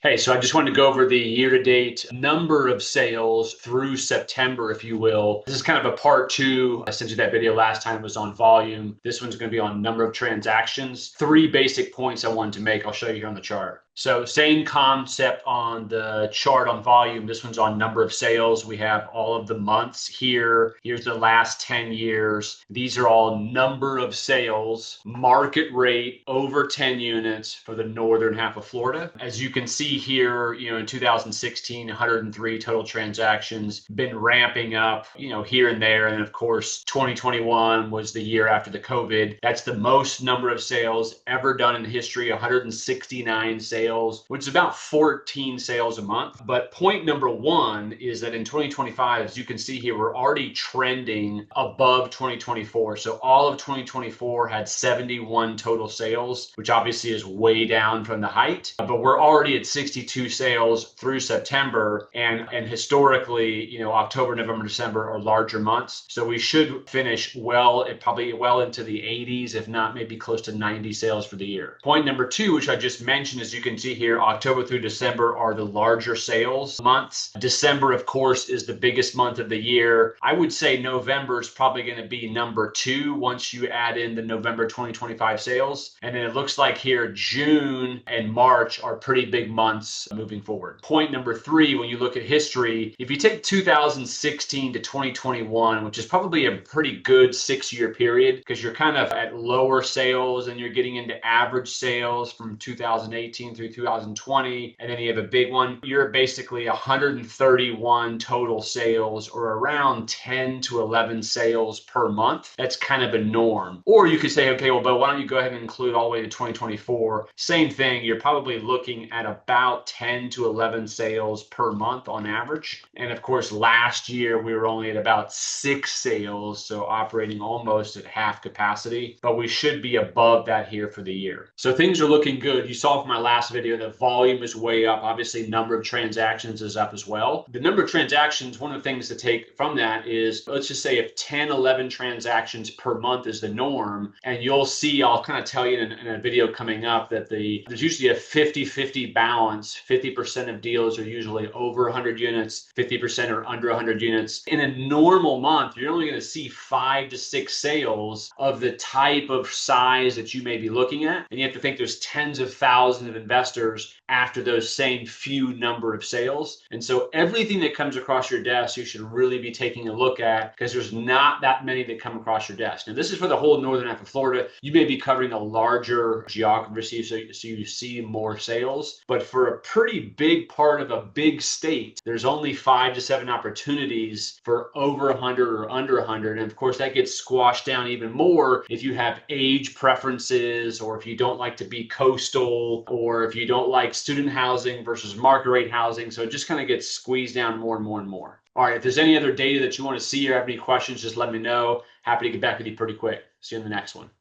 Hey, so I just wanted to go over the year-to-date number of sales through September, if you will. This is kind of a part two. I sent you that video last time, it was on volume. This one's going to be on number of transactions. Three basic points I wanted to make. I'll show you here on the chart. So same concept on the chart on volume. This one's on number of sales. We have all of the months here. Here's the last 10 years. These are all number of sales, market rate over 10 units for the northern half of Florida. As you can see here, in 2016, 103 total transactions, been ramping up, here and there. And of course, 2021 was the year after the COVID. That's the most number of sales ever done in history, 169 sales, which is about 14 sales a month. But point number one is that in 2025, as you can see here, we're already trending above 2024. So all of 2024 had 71 total sales, which obviously is way down from the height, but we're already at 62 sales through September. And historically, October, November, December are larger months. So we should finish probably well into the 80s, if not maybe close to 90 sales for the year. Point number two, which I just mentioned, as you can see here, October through December are the larger sales months. December, of course, is the biggest month of the year. I would say November is probably going to be number two once you add in the November 2025 sales. And then it looks like here June and March are pretty big months moving forward. Point number three, when you look at history, if you take 2016 to 2021, which is probably a pretty good 6-year period because you're kind of at lower sales and you're getting into average sales from 2018 through 2020, and then you have a big one, you're basically 131 total sales, or around 10 to 11 sales per month. That's kind of a norm. Or you could say, okay, well, Beau, why don't you go ahead and include all the way to 2024? Same thing, you're probably looking at about 10 to 11 sales per month on average. And of course, last year we were only at about 6 sales, so operating almost at half capacity, but we should be above that here for the year. So things are looking good. You saw from my last video that volume is way up. Obviously, number of transactions is up as well. The number of transactions, one of the things to take from that is, let's just say if 10, 11 transactions per month is the norm, and you'll see, I'll kind of tell you in a video coming up that there's usually a 50-50 balance. 50% of deals are usually over 100 units, 50% are under 100 units. In a normal month, you're only going to see 5 to 6 sales of the type of size that you may be looking at. And you have to think there's tens of thousands of investors after those same few number of sales. And so everything that comes across your desk, you should really be taking a look at, because there's not that many that come across your desk. Now, this is for the whole northern half of Florida. You may be covering a larger geography, so you see more sales. But for a pretty big part of a big state, there's only 5 to 7 opportunities for over 100 or under 100. And of course, that gets squashed down even more if you have age preferences, or if you don't like to be coastal, or if you don't like student housing versus market rate housing. So it just kind of gets squeezed down more and more and more. All right, if there's any other data that you want to see or have any questions, just let me know. Happy to get back with you pretty quick. See you in the next one.